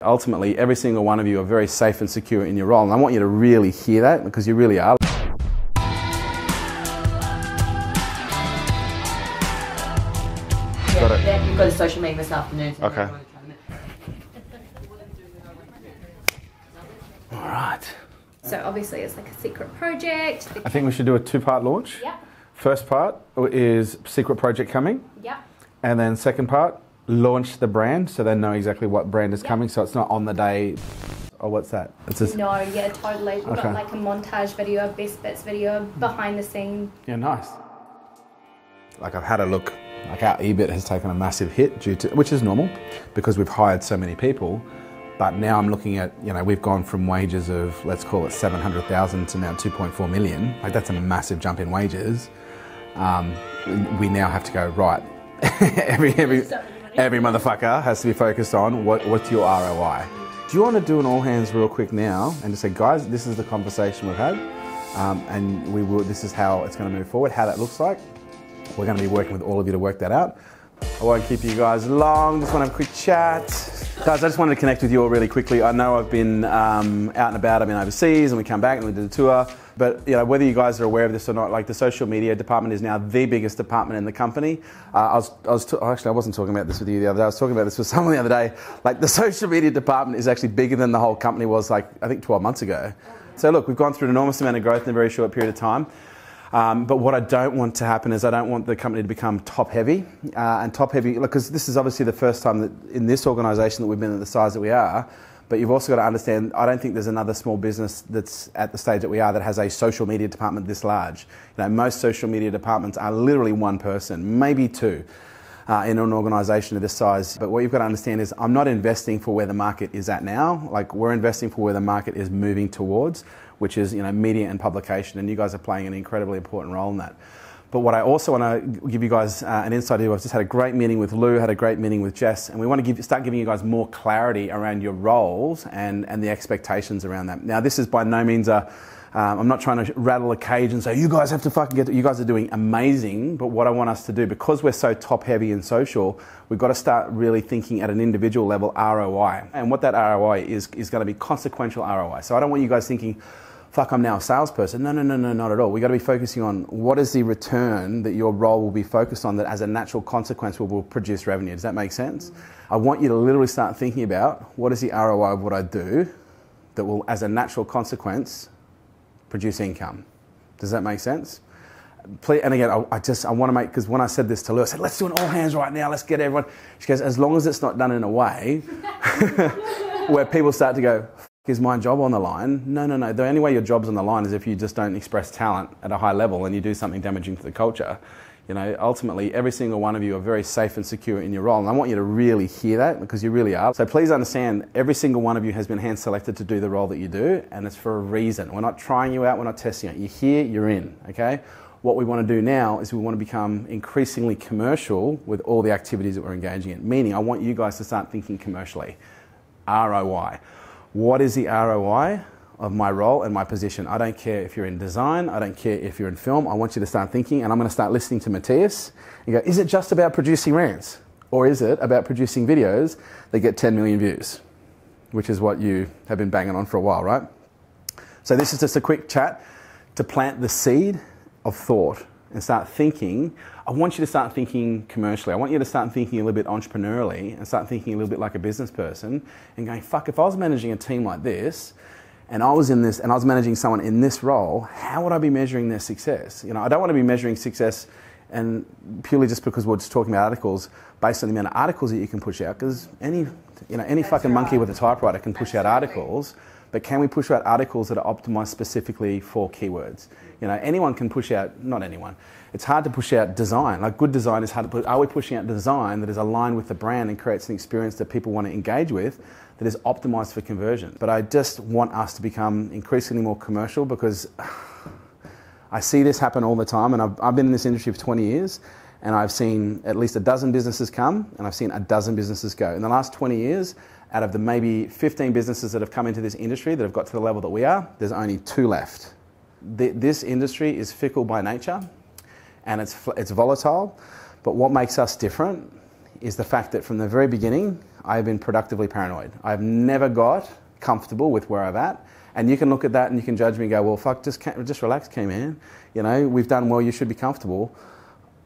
Ultimately, every single one of you are very safe and secure in your role, and I want you to really hear that, because you really are. Yeah, you've got a social media this afternoon. So okay. All right. So obviously it's like a secret project. I think we should do a two-part launch. Yeah. First part is secret project coming. Yeah. And then second part, launch the brand so they know exactly what brand is coming, so it's not on the day. Or what's that? It's just... No, yeah, totally. We've got like a montage video, best bits video, behind the scene. Yeah, nice. Like I've had a look, like our EBIT has taken a massive hit due to, which is normal because we've hired so many people. But now I'm looking at, you know, we've gone from wages of, let's call it 700,000 to now 2.4 million. Like that's a massive jump in wages. We now have to go, right, every motherfucker has to be focused on what's your ROI. Do you want to do an all hands real quick now and just say, guys, this is the conversation we've had, and this is how it's going to move forward, how that looks like. We're going to be working with all of you to work that out. I won't keep you guys long, just want to have a quick chat. Guys, I just wanted to connect with you all really quickly. I know I've been out and about, I've been overseas and we come back and we did a tour. But you know, whether you guys are aware of this or not, like the social media department is now the biggest department in the company. Actually, I wasn't talking about this with you the other day. I was talking about this with someone the other day. Like the social media department is actually bigger than the whole company was, like I think 12 months ago. So look, we've gone through an enormous amount of growth in a very short period of time. But what I don't want to happen is I don't want the company to become top heavy because this is obviously the first time that in this organisation that we've been at the size that we are. But you've also got to understand, I don't think there's another small business that's at the stage that we are that has a social media department this large. You know, most social media departments are literally one person, maybe two, in an organisation of this size. But what you've got to understand is I'm not investing for where the market is at now. Like we're investing for where the market is moving towards, which is, you know, media and publication, and you guys are playing an incredibly important role in that. But what I also want to give you guys an insight into, I've just had a great meeting with Lou, had a great meeting with Jess, and we want to start giving you guys more clarity around your roles and the expectations around that. Now, this is by no means I'm not trying to rattle a cage and say, you guys have to fucking get it. You guys are doing amazing, but what I want us to do, because we're so top heavy in social, we've got to start really thinking at an individual level ROI. And what that ROI is going to be consequential ROI. So I don't want you guys thinking, fuck, I'm now a salesperson. No, not at all. We've got to be focusing on what is the return that your role will be focused on that as a natural consequence will produce revenue. Does that make sense? I want you to literally start thinking about what is the ROI of what I do that will, as a natural consequence, produce income. Does that make sense? Please, and again, I want to make, because when I said this to Lou, I said, let's do an all hands right now, let's get everyone. She goes, as long as it's not done in a way where people start to go, is my job on the line? No. The only way your job's on the line is if you just don't express talent at a high level and you do something damaging to the culture. You know, ultimately, every single one of you are very safe and secure in your role. And I want you to really hear that, because you really are. So please understand, every single one of you has been hand selected to do the role that you do, and it's for a reason. We're not trying you out, we're not testing it. You're here, you're in, okay? What we want to do now is we want to become increasingly commercial with all the activities that we're engaging in. Meaning, I want you guys to start thinking commercially. ROI. What is the ROI of my role and my position? I don't care if you're in design, I don't care if you're in film, I want you to start thinking, and I'm going to start listening to Matthias. You go, is it just about producing rants? Or is it about producing videos that get 10 million views? Which is what you have been banging on for a while, right? So this is just a quick chat to plant the seed of thought and start thinking. I want you to start thinking commercially. I want you to start thinking a little bit entrepreneurially and start thinking a little bit like a business person and going, fuck, if I was managing a team like this and I was in this and I was managing someone in this role, how would I be measuring their success? You know, I don't want to be measuring success and purely just because we're just talking about articles based on the amount of articles that you can push out, because any fucking monkey with a typewriter can push out articles. But can we push out articles that are optimized specifically for keywords? You know, anyone can push out, not anyone. It's hard to push out design. Like good design is hard to put. Are we pushing out design that is aligned with the brand and creates an experience that people want to engage with that is optimized for conversion? But I just want us to become increasingly more commercial, because I see this happen all the time, and I've been in this industry for 20 years, and I've seen at least a dozen businesses come, and I've seen a dozen businesses go. In the last 20 years, out of the maybe 15 businesses that have come into this industry that have got to the level that we are, there's only 2 left. This industry is fickle by nature, and it's volatile, but what makes us different is the fact that from the very beginning, I've been productively paranoid. I've never got comfortable with where I'm at. And you can look at that and you can judge me and go, well, fuck, just relax, man. You know, we've done well, you should be comfortable.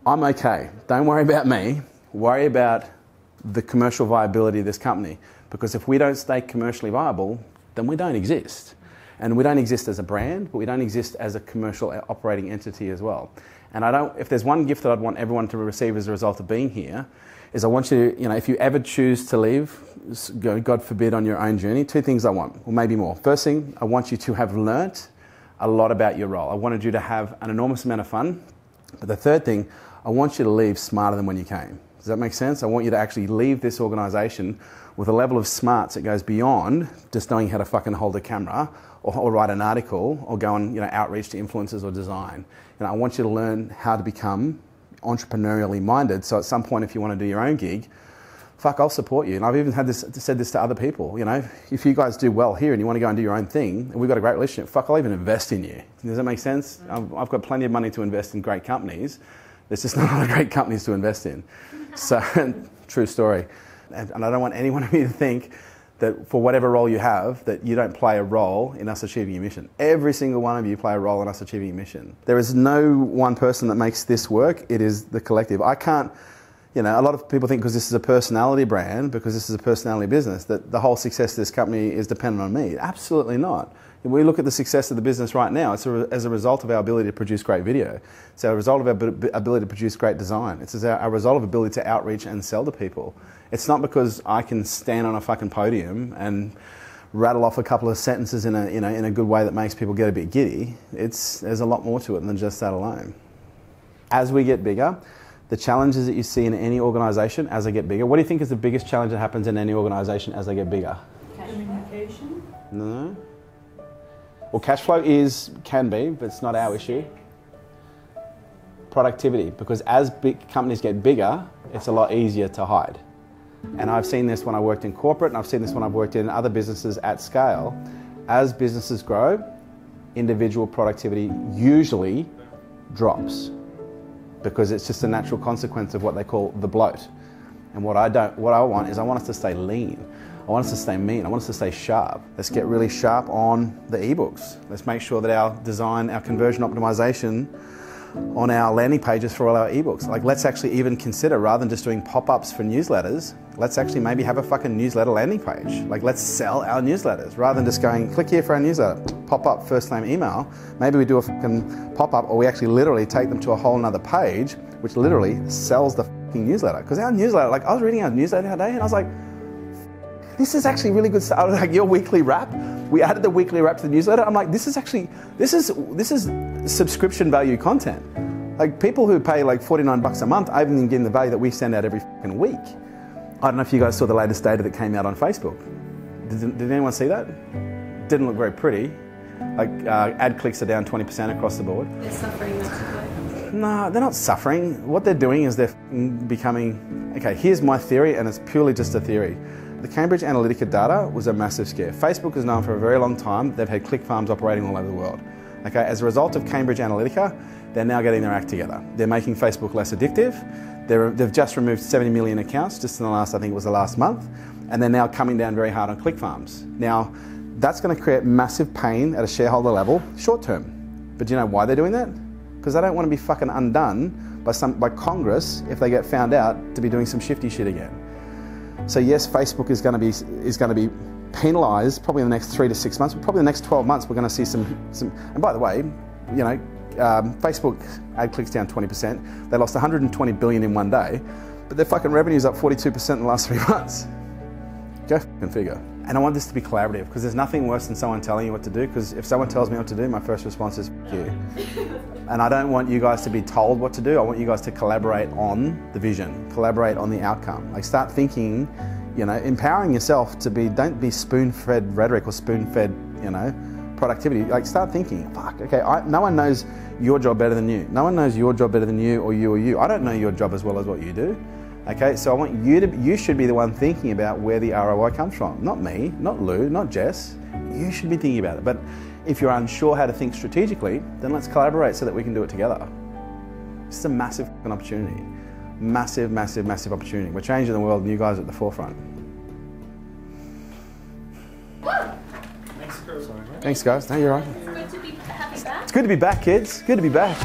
I'm okay. Don't worry about me. Worry about the commercial viability of this company. Because if we don't stay commercially viable, then we don't exist. And we don't exist as a brand, but we don't exist as a commercial operating entity as well. And if there's one gift that I'd want everyone to receive as a result of being here, is I want you to, if you ever choose to leave, God forbid, on your own journey, 2 things I want, or maybe more. First thing, I want you to have learnt a lot about your role. I wanted you to have an enormous amount of fun. But the third thing, I want you to leave smarter than when you came. Does that make sense? I want you to actually leave this organisation with a level of smarts that goes beyond just knowing how to fucking hold a camera or write an article or go and outreach to influencers or design. I want you to learn how to become entrepreneurially minded. So at some point, if you want to do your own gig, fuck, I'll support you. And I've even said this to other people. If you guys do well here and you want to go and do your own thing, and we've got a great relationship, fuck, I'll even invest in you. Does that make sense? I've got plenty of money to invest in great companies. There's just not a lot of great companies to invest in. So, true story. And I don't want anyone of you to think that for whatever role you have, that you don't play a role in us achieving your mission. Every single one of you play a role in us achieving your mission. There is no one person that makes this work. It is the collective. I can't, a lot of people think because this is a personality brand, because this is a personality business, that the whole success of this company is dependent on me. Absolutely not. If we look at the success of the business right now, it's as a result of our ability to produce great video. It's a result of our ability to produce great design. It's a result of ability to outreach and sell to people. It's not because I can stand on a fucking podium and rattle off a couple of sentences in a good way that makes people get a bit giddy. There's a lot more to it than just that alone. As we get bigger, the challenges that you see in any organisation as they get bigger, what do you think is the biggest challenge that happens in any organisation as they get bigger? Communication? No. Well, cash flow can be, but it's not our issue. Productivity, because as big companies get bigger, it's a lot easier to hide. And I've seen this when I worked in corporate, and I've seen this when I've worked in other businesses at scale. As businesses grow, individual productivity usually drops because it's just a natural consequence of what they call the bloat. And what I want us to stay lean. I want us to stay mean. I want us to stay sharp. Let's get really sharp on the ebooks. Let's make sure that our design, our conversion optimization on our landing pages for all our ebooks. Let's actually even consider, rather than just doing pop-ups for newsletters, let's actually maybe have a fucking newsletter landing page. Let's sell our newsletters rather than just going, click here for our newsletter, pop up first name email. Maybe we do a fucking pop-up, or we actually literally take them to a whole nother page, which literally sells the fucking newsletter. Because our newsletter, I was reading our newsletter today and I was like, this is actually really good stuff. Your weekly wrap, we added the weekly wrap to the newsletter. I'm like, this is subscription value content. People who pay $49 a month, I've been getting the value that we send out every fucking week. I don't know if you guys saw the latest data that came out on Facebook. Did anyone see that? Didn't look very pretty. Ad clicks are down 20% across the board. They're suffering massively. No, they're not suffering. What they're doing is they're becoming, okay, here's my theory, and it's purely just a theory. The Cambridge Analytica data was a massive scare. Facebook is known for a very long time. They've had click farms operating all over the world. Okay, as a result of Cambridge Analytica, they're now getting their act together. They're making Facebook less addictive. They've just removed 70 million accounts just in the last, I think it was the last month, and they're now coming down very hard on click farms. Now, that's going to create massive pain at a shareholder level, short term. But do you know why they're doing that? Because they don't want to be fucking undone by Congress if they get found out to be doing some shifty shit again. So yes, Facebook is going to be penalised probably in the next 3 to 6 months. But probably in the next 12 months, we're going to see some. And by the way, Facebook ad clicks down 20%. They lost 120 billion in one day, but their fucking revenue's up 42% in the last 3 months. Go fucking figure. And I want this to be collaborative, because there's nothing worse than someone telling you what to do, because if someone tells me what to do, my first response is fuck you. And I don't want you guys to be told what to do. I want you guys to collaborate on the vision, collaborate on the outcome. Start thinking, empowering yourself to don't be spoon-fed rhetoric or spoon-fed, productivity. Start thinking, fuck, okay, no one knows your job better than you. No one knows your job better than you or you or you. I don't know your job as well as what you do. Okay, so I want you should be the one thinking about where the ROI comes from. Not me, not Lou, not Jess. You should be thinking about it. But if you're unsure how to think strategically, then let's collaborate so that we can do it together. This is a massive opportunity. Massive, massive, massive opportunity. We're changing the world and you guys are at the forefront. Thanks, Kerwin. Thanks guys, no, you're right. It's good to be back. It's good to be back, kids. Good to be back.